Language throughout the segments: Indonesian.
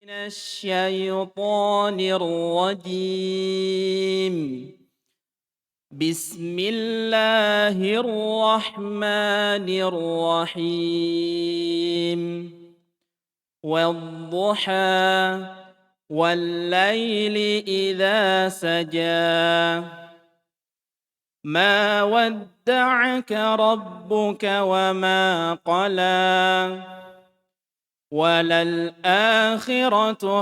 من الشيطان الرجيم. بسم الله الرحمن الرحيم. والضحى والليل إذا سجى ما ودعك ربك وما قلى وللآخرة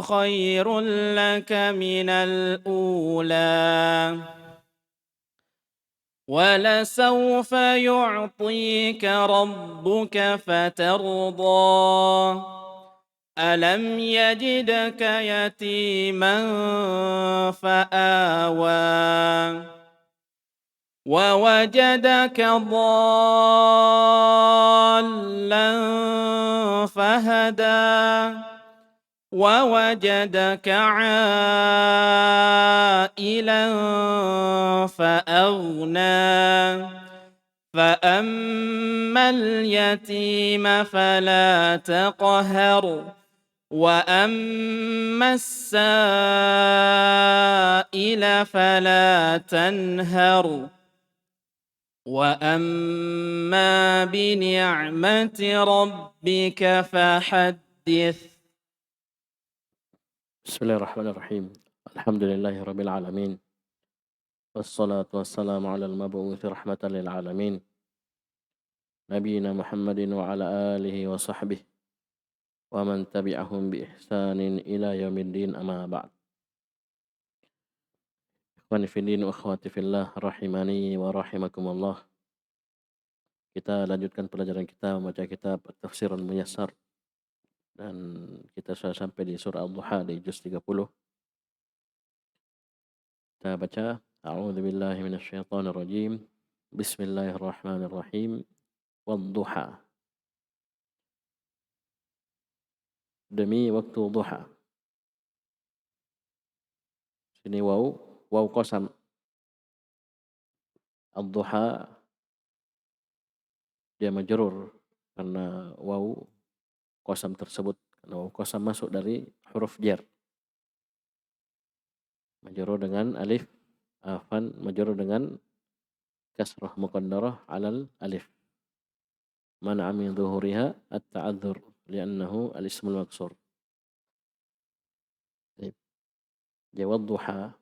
خير لك من الأولى ولسوف يعطيك ربك فترضى ألم يجدك يتيما فآوى ووجدك ضالا فهدى ووجدك عائلا فأغنى فأما اليتيم فلا تقهر وأما السائل فلا تنهر وأما بنعمة ربك فحدث. بسم الله الرحمن الرحيم. الحمد لله رب العالمين، والصلاة والسلام على المبعوث رحمة للعالمين نبينا محمد وعلى آله وصحبه ومن تبعهم بإحسان إلى يوم الدين، أما بعد. Ikhwani fiddin wa akhwati fillah rahimani wa rahimakumullah. Kita lanjutkan pelajaran kita membaca kitab At-Tafsirul Muyassar, dan kita sudah sampai di surah Al-Duha di juz 30. Kita baca A'udzubillahi minasyaitonir rajim. Bismillahirrahmanirrahim. Wadduha, demi waktu duha. Sini waw qasam. Ad-duha dia majrur karena waw qasam tersebut, karena waw qasam masuk dari huruf jar. Majrur dengan alif, majrur dengan kasrah muqaddarah alal alif. Mana'a min dhuhuriha at-ta'adzur li'annahu al-ismul maqsur. Baik. Jawab duha.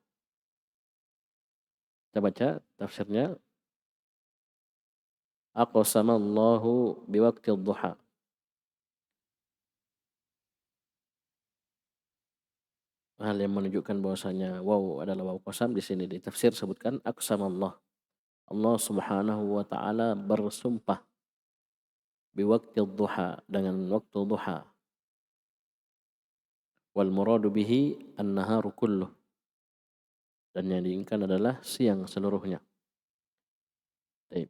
Kita baca tafsirnya. Aqsamallahu biwaqti duha. Hal yang menunjukkan bahwasanya waw adalah waw qasam di sini di tafsir sebutkan aqsamallah. Allah Subhanahu wa taala bersumpah biwaqti duha, dengan waktu duha. Wal muradu bihi an-naharu kulluh, dan yang diinginkan adalah siang seluruhnya. Baik.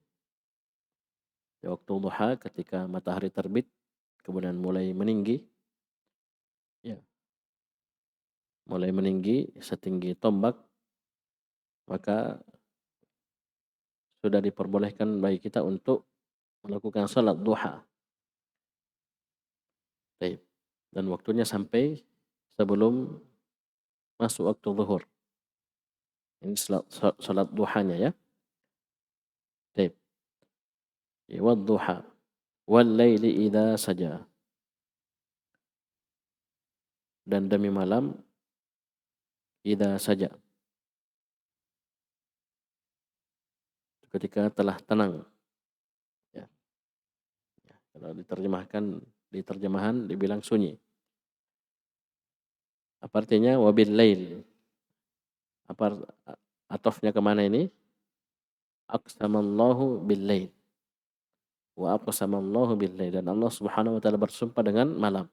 Di waktu duha ketika matahari terbit kemudian mulai meninggi, ya, mulai meninggi setinggi tombak, maka sudah diperbolehkan bagi kita untuk melakukan salat duha. Baik. Dan waktunya sampai sebelum masuk waktu zuhur. Ini salat duhanya, ya. Baik. Wad duha wal laili idza saja, dan demi malam idza saja, ketika telah tenang, ya. Kalau di terjemahan dibilang sunyi. Apa artinya wabil lail? Apa atofnya kemana ini? Aqsamallahu bil lail. Wa aqsamallahu bil lail, dan Allah Subhanahu wa taala bersumpah dengan malam.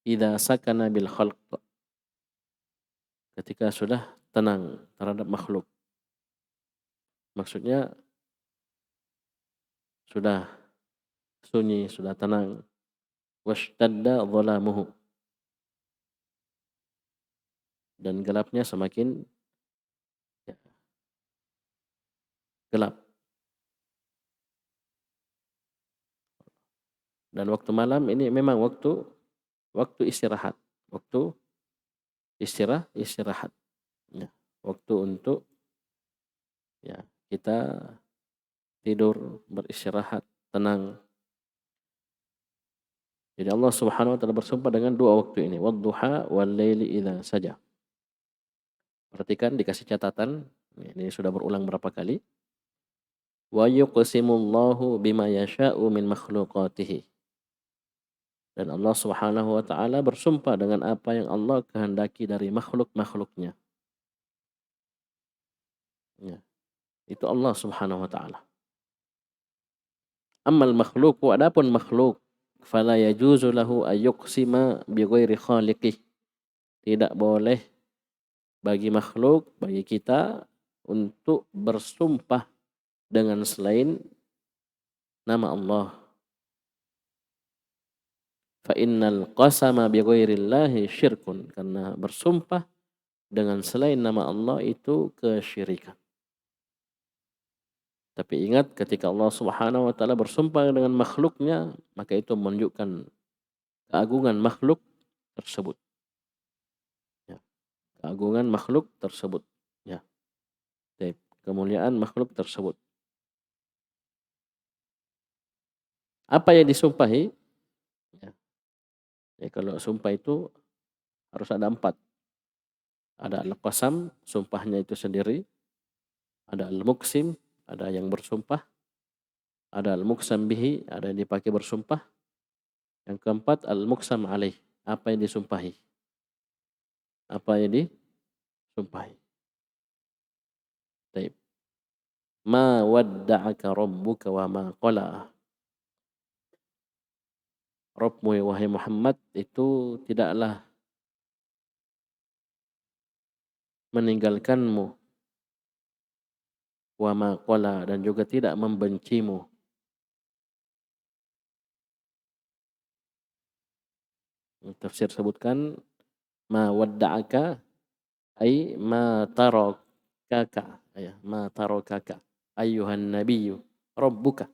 Idza sakana bil khalq, ketika sudah tenang terhadap makhluk. Maksudnya sudah sunyi, sudah tenang. Washtadda dhalamuhu, dan gelapnya semakin, ya, gelap. Dan waktu malam ini memang waktu istirahat, waktu istirahat. Ya. Waktu untuk ya kita tidur, beristirahat, tenang. Jadi Allah Subhanahu wa taala bersumpah dengan dua waktu ini, wadduha wal laili idza saja. Perhatikan dikasih catatan, ini sudah berulang berapa kali. Wa yuqsimullahu bima yasha'u min makhluqatihi. Dan Allah Subhanahu wa taala bersumpah dengan apa yang Allah kehendaki dari makhluk-makhluknya. Ya, itu Allah Subhanahu wa taala. Ammal makhluqu adapun makhluk fala yajuzu lahu ayyuqsima bi ghairi khaliqih. Tidak boleh bagi makhluk, bagi kita untuk bersumpah dengan selain nama Allah. Fa innal qasama bi ghairillahi syirkun, karena bersumpah dengan selain nama Allah itu kesyirikan. Tapi ingat ketika Allah Subhanahu wa taala bersumpah dengan makhluknya, maka itu menunjukkan keagungan makhluk tersebut. Ya, keagungan makhluk tersebut. Ya, kemuliaan makhluk tersebut. Apa yang disumpahi? Ya, kalau sumpah itu harus ada 4. Ada al-qasam, sumpahnya itu sendiri. Ada al-muqsim, ada yang bersumpah. Ada al-muqsam bihi, ada yang dipakai bersumpah. Yang keempat al-muqsam alaih, apa yang disumpahi. Apa yang disumpahi. Baik. Ma wadda'aka rabbuka wa ma qala. Rabbmu wahai Muhammad itu tidaklah meninggalkanmu, wa ma qala, dan juga tidak membencimu. Tafsir sebutkan ma wadda'aka ay ma tarakaka, ya, ma tarakaka ayyuhan nabiyyu rabbuka.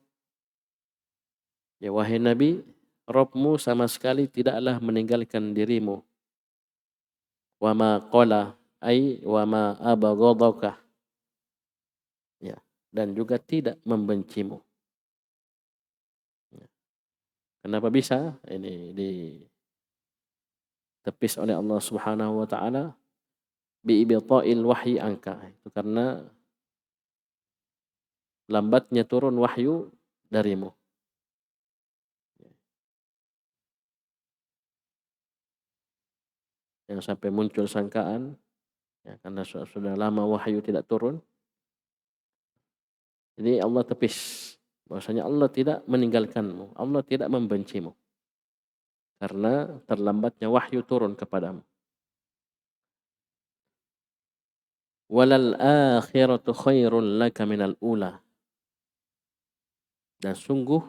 Ya wahai nabi, Rabbmu sama sekali tidaklah meninggalkan dirimu. Wa ma qala ay wa ma abghadaka. Ya, dan juga tidak membencimu. Ya. Kenapa bisa ini ditepis oleh Allah Subhanahu wa taala bi ibta'il wahyi anka? Itu karena lambatnya turun wahyu darimu. Yang sampai muncul sangkaan, ya, karena sudah lama wahyu tidak turun. Jadi Allah tepis bahwasanya Allah tidak meninggalkanmu, Allah tidak membencimu karena terlambatnya wahyu turun kepadamu. Walal akhiratu khairul laka minal ula. Dan sungguh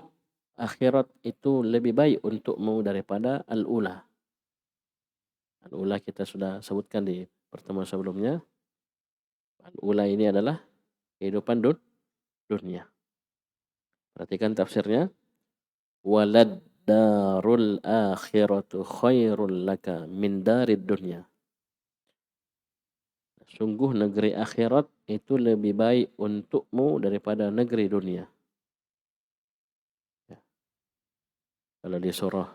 akhirat itu lebih baik untukmu daripada al-ula. Al-ula kita sudah sebutkan di pertemuan sebelumnya. Al-ula ini adalah kehidupan dunia. Perhatikan tafsirnya. Walad darul akhiratu khairul laka min darid dunya. Sungguh negeri akhirat itu lebih baik untukmu daripada negeri dunia. Ya. Kalau di surah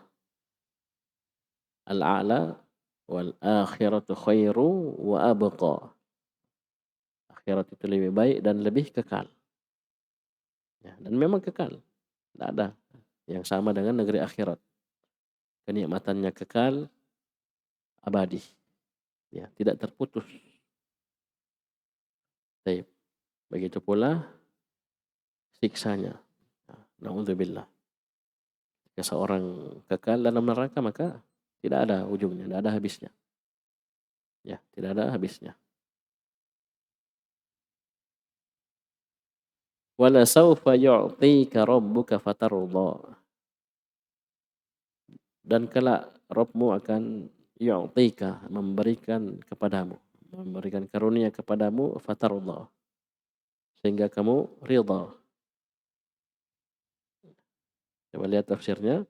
Al-A'la, wal akhiratu khairu wa abqa. Akhirat itu lebih baik dan lebih kekal. Ya, dan memang kekal. Tidak ada yang sama dengan negeri akhirat. Kenikmatannya kekal, abadi. Ya, tidak terputus. Baik. Begitu pula siksanya. Na'udzubillah. Jika seorang kekal dalam neraka, maka tidak ada ujungnya, tidak ada habisnya. Ya, tidak ada habisnya. Wala sawfa yu'tika rabbuka fatarudha. Dan kelak Rabbmu akan yu'tika, memberikan kepadamu, memberikan karunia kepadamu, fatarudha, sehingga kamu ridha. Coba lihat tafsirnya.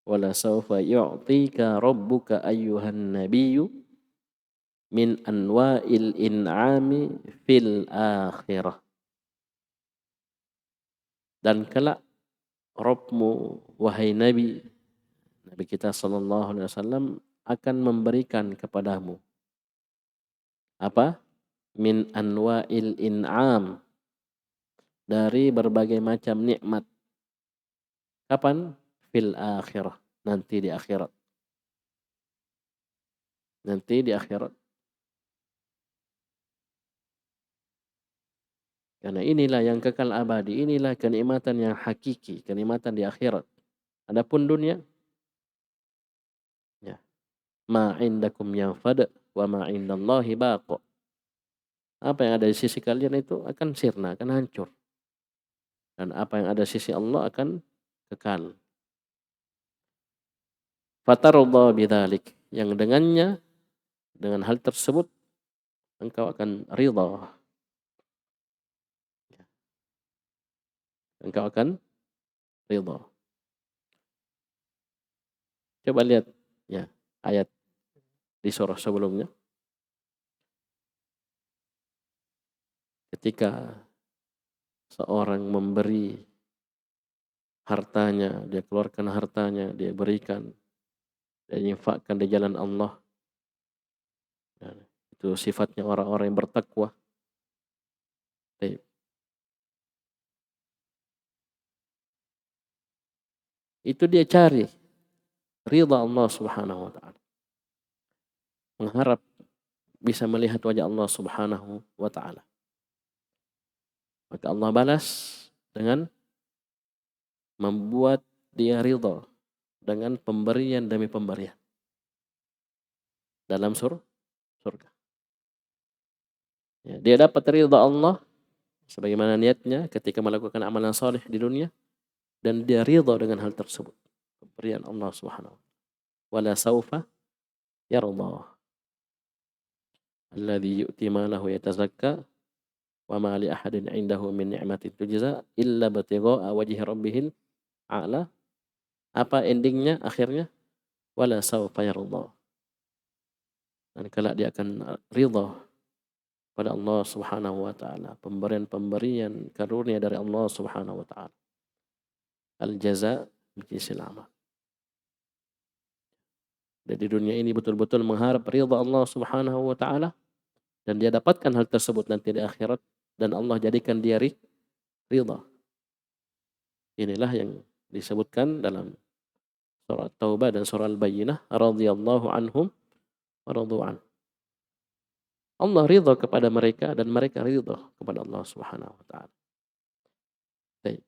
wala sawfa yu'tika rabbuka ayyuhan nabiyyu min anwa'il in'ami fil akhirah. Dan kelak Rabbmu, wahai Nabi, Nabi kita sallallahu alaihi wasallam akan memberikan kepadamu apa? Min anwa'il in'am, dari berbagai macam nikmat. Kapan? Fil akhirah, nanti di akhirat. Nanti di akhirat. Karena inilah yang kekal abadi, inilah kenikmatan yang hakiki, kenikmatan di akhirat. Adapun dunia, ya, ma indakum yanfad wa ma indallahi baq. Apa yang ada di sisi kalian itu akan sirna, akan hancur. Dan apa yang ada di sisi Allah akan kekal. Fatarudha bidzalik, yang dengannya, dengan hal tersebut engkau akan ridha. Engkau akan ridha. Coba lihat ya ayat di surah sebelumnya. Ketika seorang memberi hartanya, dia keluarkan hartanya, dia berikan, dia infakkan di jalan Allah. Nah, itu sifatnya orang-orang yang bertakwa. Baik. Itu dia cari ridha Allah Subhanahu wa taala. Mengharap bisa melihat wajah Allah Subhanahu wa taala. Maka Allah balas dengan membuat dia ridha dengan pemberian demi pemberian dalam surga. Ya, dia dapat ridha Allah sebagaimana niatnya ketika melakukan amalan saleh di dunia, dan dia ridha dengan hal tersebut, pemberian Allah Subhanahu wa taala. Wala saufa yarda alladhi yu'ti malahu yatazakka wa ma li ahadin 'indahu min ni'matin tujza illa batigha'a wajhi rabbihil a'la. Apa endingnya, akhirnya? Wala saufa yarda. Dan kelak dia akan ridha pada Allah Subhanahu wa taala, pemberian-pemberian karunia dari Allah Subhanahu wa taala. Al jaza min jinsil amal. Dan di dunia ini betul-betul mengharap ridha Allah Subhanahu wa taala, dan dia dapatkan hal tersebut nanti di akhirat, dan Allah jadikan dia ridha. Inilah yang disebutkan dalam surah Taubah dan surah Al-Bayyinah, radhiyallahu anhum wa radu an. Allah ridha kepada mereka dan mereka ridha kepada Allah Subhanahu wa taala. Baik.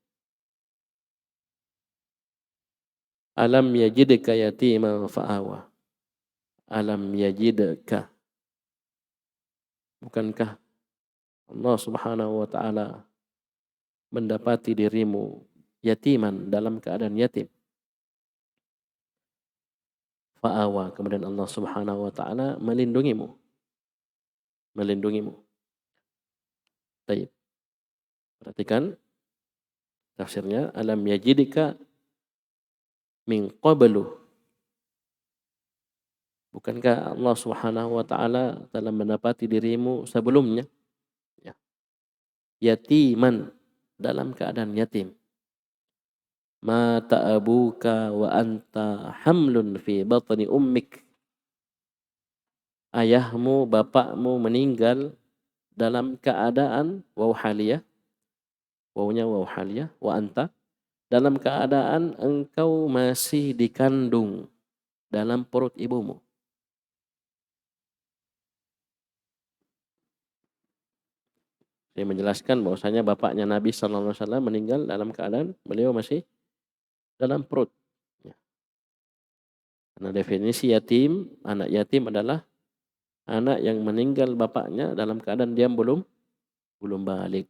Alam yajidka yatiman fa'awa. Alam yajidka. Bukankah Allah Subhanahu wa taala mendapati dirimu yatiman, dalam keadaan yatim? Fa'awa, kemudian Allah Subhanahu wa taala melindungimu. Melindungimu. Baik. Perhatikan tafsirnya, alam yajidka min qablu. Bukankah Allah Subhanahu wa taala telah mendapati dirimu sebelumnya, ya, yatiman, dalam keadaan yatim. Mata abuka wa anta hamlun fi batni ummik. Ayahmu, bapakmu meninggal dalam keadaan waw haliyah, wawnya waw haliyah, wa anta, dalam keadaan engkau masih dikandung dalam perut ibumu. Dia menjelaskan bahwasanya bapaknya Nabi sallallahu alaihi wasallam meninggal dalam keadaan beliau masih dalam perut. Ya. Karena definisi yatim, anak yatim adalah anak yang meninggal bapaknya dalam keadaan dia belum balik.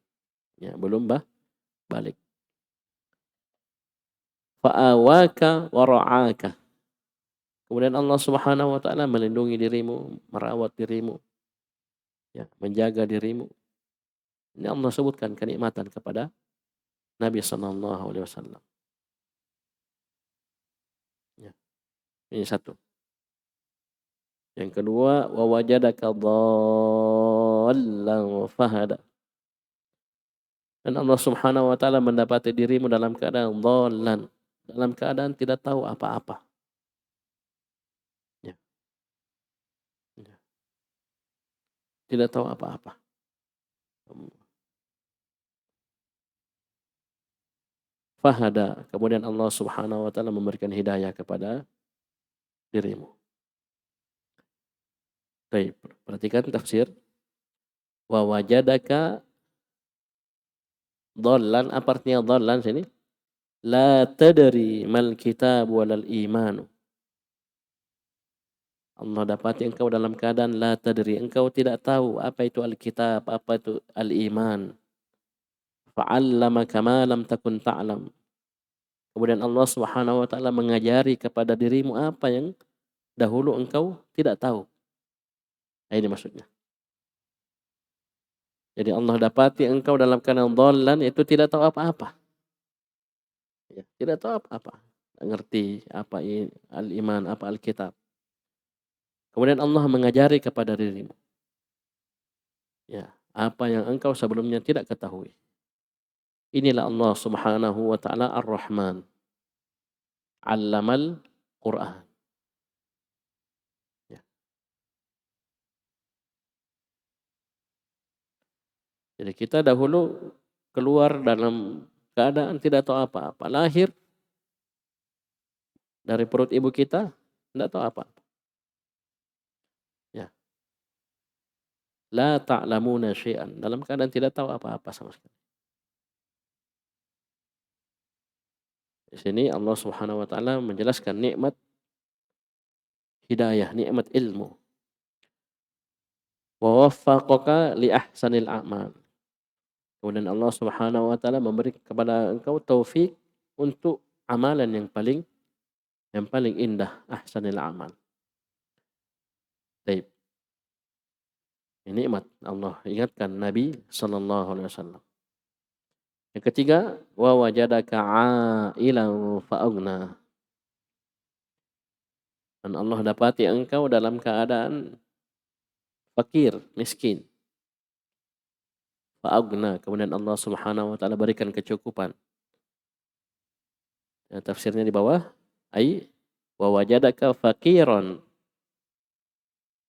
Ya, belum balik. Fa'awaka wa ra'aka. Kemudian Allah Subhanahu wa taala melindungi dirimu, merawat dirimu, ya, menjaga dirimu. Ini Allah sebutkan kenikmatan kepada Nabi sallallahu alaihi wasallam. Ya. Ini satu. Yang kedua, wa wajadaka dhallan fahada. Dan Allah Subhanahu wa taala mendapati dirimu dalam keadaan dhallan, dalam keadaan tidak tahu apa-apa. Ya, ya. Tidak tahu apa-apa. Fahada, kemudian Allah Subhanahu wa taala memberikan hidayah kepada dirimu. Baik, perhatikan tafsir. Wa wajadaka dhallan, apa artinya dhallan sini? La tadri mal kitab walal iman. Allah dapati engkau dalam keadaan la tadri, engkau tidak tahu apa itu alkitab, apa itu al-iman. Fa'allamaka ma lam takun ta'lam. Kemudian Allah Subhanahu wa taala mengajari kepada dirimu apa yang dahulu engkau tidak tahu. Nah, ini maksudnya. Jadi Allah dapati engkau dalam keadaan dhallan, itu tidak tahu apa-apa. Ya, tidak tahu apa-apa. Tidak ngerti apa al-iman, apa alkitab. Kemudian Allah mengajari kepada dirimu. Ya, apa yang engkau sebelumnya tidak ketahui. Inilah Allah Subhanahu wa taala Ar-Rahman. 'Allamal Qur'an. Ya. Jadi kita dahulu keluar dalam keadaan tidak tahu apa-apa. Lahir dari perut ibu kita tidak tahu apa-apa. Ya. La ta'lamuna syai'an, dalam keadaan tidak tahu apa-apa sama sekali. Di sini Allah Subhanahu wa taala menjelaskan nikmat hidayah, nikmat ilmu. Wa waffaqaka li ahsanil a'mal. Kemudian Allah Subhanahu wa taala memberi kepada engkau taufik untuk amalan yang paling indah, ahsanil amal. Baik. Ini nikmat Allah ingatkan Nabi sallallahu alaihi wasallam. Yang ketiga, wa wajadaka 'ailan fa'aghna. Dan Allah dapati engkau dalam keadaan fakir, miskin. Fa'aghna, kemudian Allah Subhanahu wa taala berikan kecukupan. Ya, tafsirnya di bawah, ai wa wajadaka faqiran.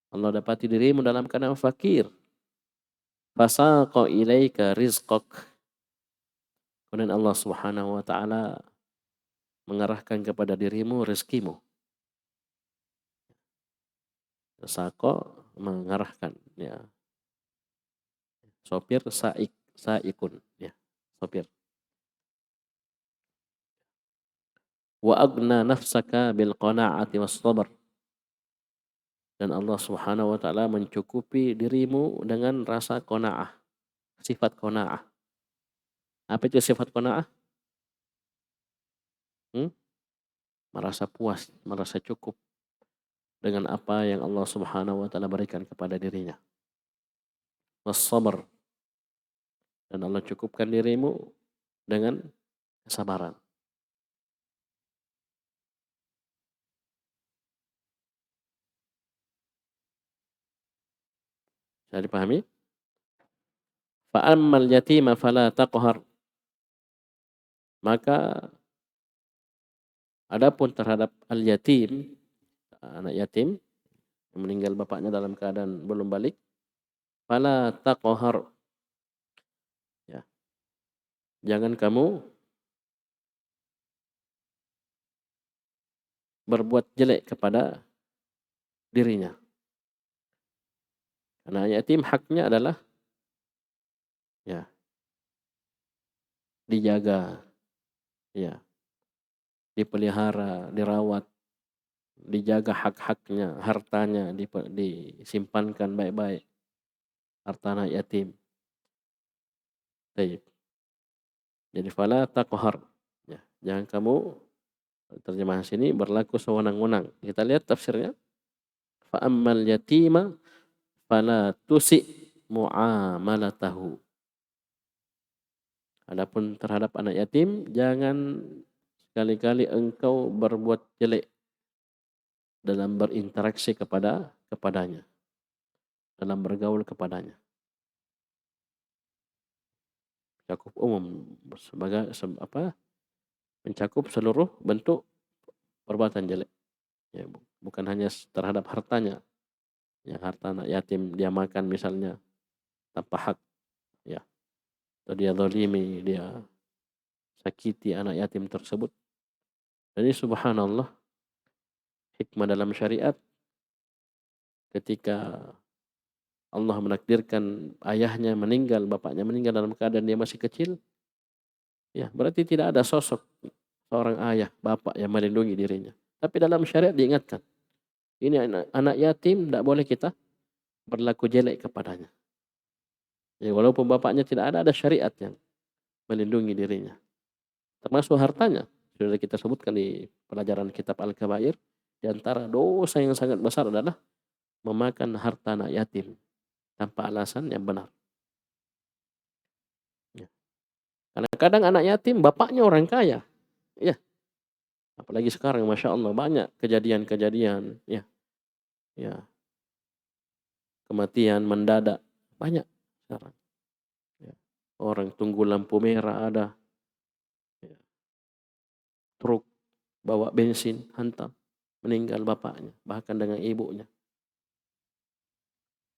Allah dapati dirimu dalam keadaan fakir. Fasaqa ilaika rizqak. Kemudian Allah Subhanahu wa taala mengarahkan kepada dirimu rezekimu. Saqo mengarahkan, ya. Sopir saikun, ya. Sopir. Wa agna nafsaka bil qana'ati was sabr. Dan Allah Subhanahu wa taala mencukupi dirimu dengan rasa qanaah, sifat qanaah. Apa itu sifat qanaah? Merasa puas, merasa cukup dengan apa yang Allah Subhanahu wa taala berikan kepada dirinya. Was-sabr. Dan Allah cukupkan dirimu dengan kesabaran. Bisa dipahami? Fa ammal yatima fala taqhar. Maka adapun terhadap al-yatim, anak yatim yang meninggal bapaknya dalam keadaan belum balik, fala taqhar. Ya. Jangan kamu berbuat jelek kepada dirinya. Karena yatim haknya adalah ya dijaga, ya, dipelihara, dirawat, dijaga hak-haknya, hartanya disimpankan baik-baik. Harta anak yatim. Baik. Jadi fala taqhar. Ya, jangan kamu, terjemahan sini berlaku sewenang-wenang. Kita lihat tafsirnya. Fa ammal yatima fala tusi muamalatahu. Adapun terhadap anak yatim, jangan sekali-kali engkau berbuat jelek dalam berinteraksi kepadanya, dalam bergaul kepadanya. Cakup umum mencakup seluruh bentuk perbuatan jelek. Ya, bukan hanya terhadap hartanya. Ya, harta anak yatim dia makan misalnya tanpa hak, ya. Atau dia zalimi, dia sakiti anak yatim tersebut. Jadi subhanallah, hikmah dalam syariat ketika Allah menakdirkan ayahnya meninggal, bapaknya meninggal dalam keadaan dia masih kecil, ya berarti tidak ada sosok seorang ayah, bapak yang melindungi dirinya. Tapi dalam syariat diingatkan, ini anak yatim, tidak boleh kita berlaku jelek kepadanya. Ya, walaupun bapaknya tidak ada syariat yang melindungi dirinya. Termasuk hartanya. Sudah kita sebutkan di pelajaran kitab Al-Kabair, di antara dosa yang sangat besar adalah memakan harta anak yatim tanpa alasan yang benar. Ya. Karena kadang anak yatim bapaknya orang kaya. Ya. Apalagi sekarang Masya Allah banyak kejadian-kejadian. Ya. Ya. Kematian mendadak. Banyak sekarang. Ya. Orang tunggu lampu merah ada. Ya. Truk bawa bensin hantam. Meninggal bapaknya. Bahkan dengan ibunya.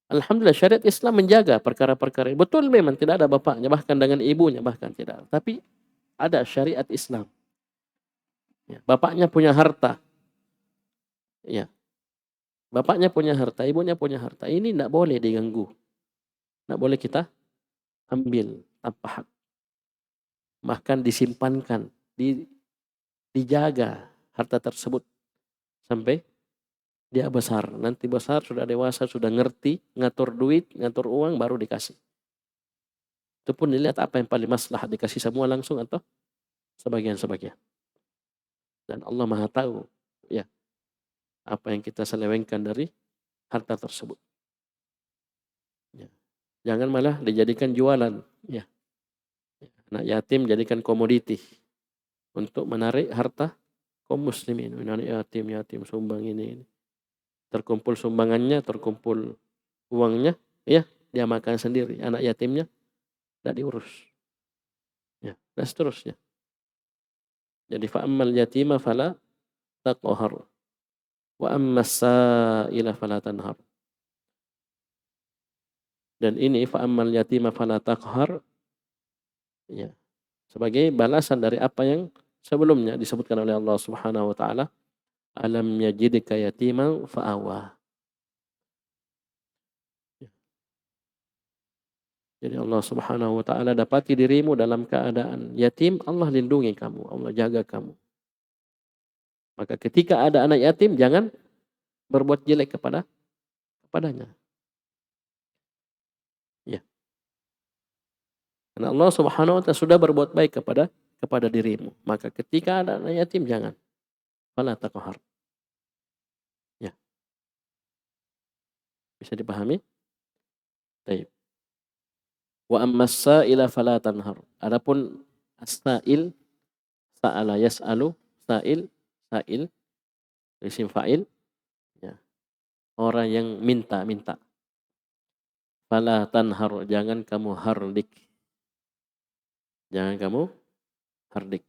Alhamdulillah syariat Islam menjaga perkara-perkara. Betul memang tidak ada bapaknya. Bahkan dengan ibunya bahkan tidak. Tapi ada syariat Islam. Ya. Bapaknya punya harta. Ya. Bapaknya punya harta. Ibunya punya harta. Ini tidak boleh diganggu. Tidak boleh kita ambil tanpa hak. Bahkan disimpankan. Dijaga harta tersebut. Sampai dia besar. Nanti besar, sudah dewasa, sudah ngerti, ngatur duit, ngatur uang, baru dikasih. Itu pun dilihat apa yang paling maslahat, dikasih semua langsung atau sebagian-sebagian. Dan Allah Maha tahu, ya, apa yang kita selewengkan dari harta tersebut. Ya. Jangan malah dijadikan jualan. Ya. Anak yatim jadikan komoditi untuk menarik harta kaum muslimin. Anak yatim sumbang ini. Terkumpul sumbangannya, terkumpul uangnya, ya, dia makan sendiri. Anak yatimnya tidak diurus. Ya, dan seterusnya. Jadi fa'ammal yatima fala taqhar wa ammas sa'ila fala tanhar. Dan ini fa'ammal yatima fala taqhar, ya, sebagai balasan dari apa yang sebelumnya disebutkan oleh Allah Subhanahu wa taala, alam yajidka yatiman fa'awa. Jadi Allah Subhanahu wa taala dapati dirimu dalam keadaan yatim, Allah lindungi kamu, Allah jaga kamu. Maka ketika ada anak yatim jangan berbuat jelek kepadanya. Ya. Karena Allah Subhanahu wa taala sudah berbuat baik kepada dirimu. Maka ketika ada anak yatim jangan. Fala taqhar. Ya. Bisa dipahami? Baik. Wa ammas sa'ila fala tanhar. Adapun as-sa'il, sa'ala yas'alu, sa'il, isim fa'il, ya. Orang yang minta. Fala tanhar, jangan kamu hardik. Jangan kamu hardik.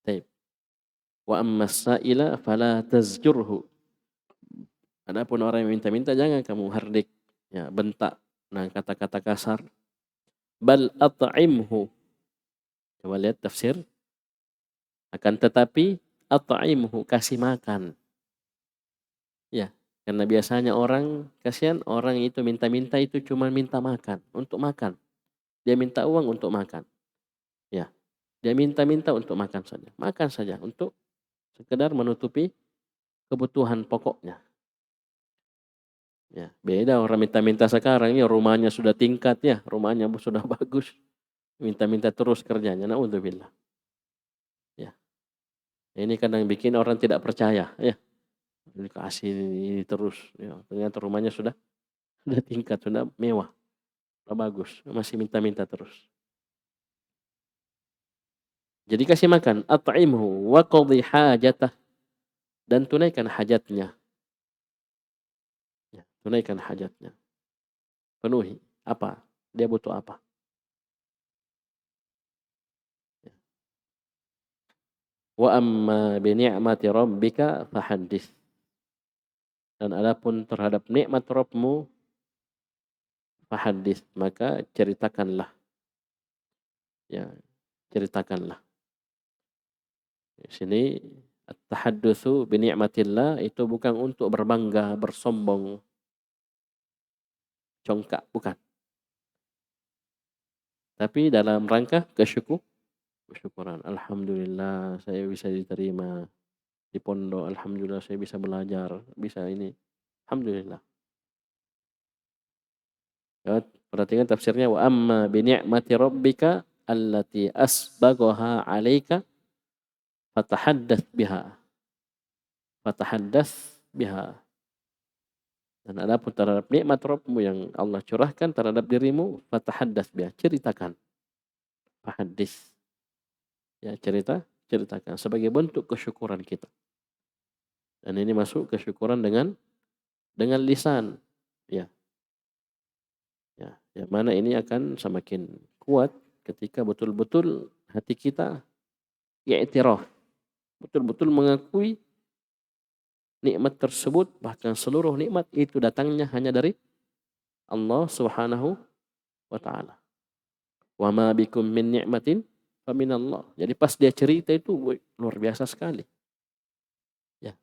Baik. Wa ammas sa'ila fala tazjurhu. Adapun orang yang minta-minta jangan kamu hardik, ya, bentak, nah kata-kata kasar. Bal at'imhu. Coba lihat tafsir. Akan tetapi at'imhu, kasih makan. Ya, karena biasanya orang, kasihan orang itu minta-minta itu cuma minta makan, untuk makan. Dia minta uang untuk makan. Ya. Dia minta-minta untuk makan saja. Makan saja untuk sekedar menutupi kebutuhan pokoknya. Ya, beda orang minta-minta sekarang ya, rumahnya sudah tingkat ya, rumahnya sudah bagus. Minta-minta terus kerjanya, naudzubillah. Ya. Ini kadang bikin orang tidak percaya, ya. Dikasih ini terus, ya. Ternyata rumahnya sudah tingkat, sudah mewah. Sudah bagus, masih minta-minta terus. Jadi kasih makan, at'imhu wa qadhi hajatah. dan tunaikan hajatnya. Ya, tunaikan hajatnya. Penuhi. Apa? Dia butuh apa? Ya. Wa amma bi ni'mati rabbika fahaddits. Dan adapun terhadap nikmat Rabbmu, fahaddits, maka ceritakanlah. Ya, ceritakanlah. Di sini at-tahaddutsu bi ni'matillah itu bukan untuk berbangga, bersombong, congkak, bukan. Tapi dalam rangka kesyukuran. Alhamdulillah saya bisa diterima di pondok. Alhamdulillah saya bisa belajar, bisa ini. Alhamdulillah. Ya, perhatikan tafsirnya, wa amma bi ni'mati rabbika allati asbaghaha 'alaika fatahaddath biha. Fatahaddath biha. Dan adapun terhadap nikmat Rabbmu yang Allah curahkan terhadap dirimu, fatahaddath biha, ceritakan. Fahaddits. Ya, ceritakan sebagai bentuk kesyukuran kita. Dan ini masuk kesyukuran dengan lisan. Ya. Ya, yang mana ini akan semakin kuat ketika betul-betul hati kita i'tiraf, betul-betul mengakui nikmat tersebut, bahkan seluruh nikmat itu datangnya hanya dari Allah Subhanahu wa taala. Wa ma bikum min ni'matin faminallah. Jadi pas dia cerita itu luar biasa sekali. Ya.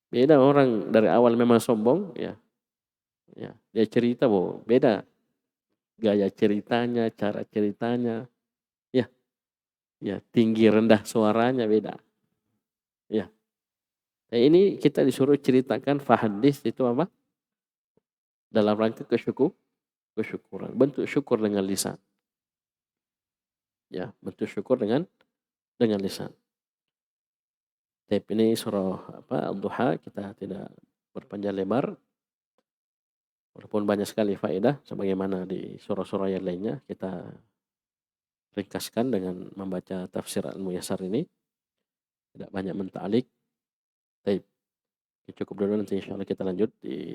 Beda orang dari awal memang sombong, ya. Ya, dia cerita beda gaya ceritanya, cara ceritanya, ya, ya tinggi rendah suaranya beda, ya. Nah, ini kita disuruh ceritakan fahaddits itu apa? Dalam rangka kesyukuran, bentuk syukur dengan lisan, ya, bentuk syukur dengan lisan. Tapi ini surah Ad-Duha, kita tidak berpanjang lebar. Walaupun banyak sekali faedah sebagaimana di surah-surah yang lainnya, kita ringkaskan dengan membaca tafsir Al-Muyassar ini. Tidak banyak menta'alik. Baik. Cukup dulu, nanti insyaallah kita lanjut di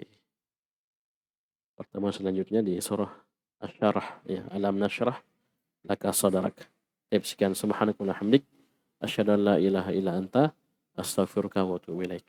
pertemuan selanjutnya di surah Asy-Syarah, ya, Alam Nashrah Laka Sadrak. Baik, sekian, subhanakallahumma hamdik asyhadu an la ilaha illa anta astaghfiruka wa atubu ilaik.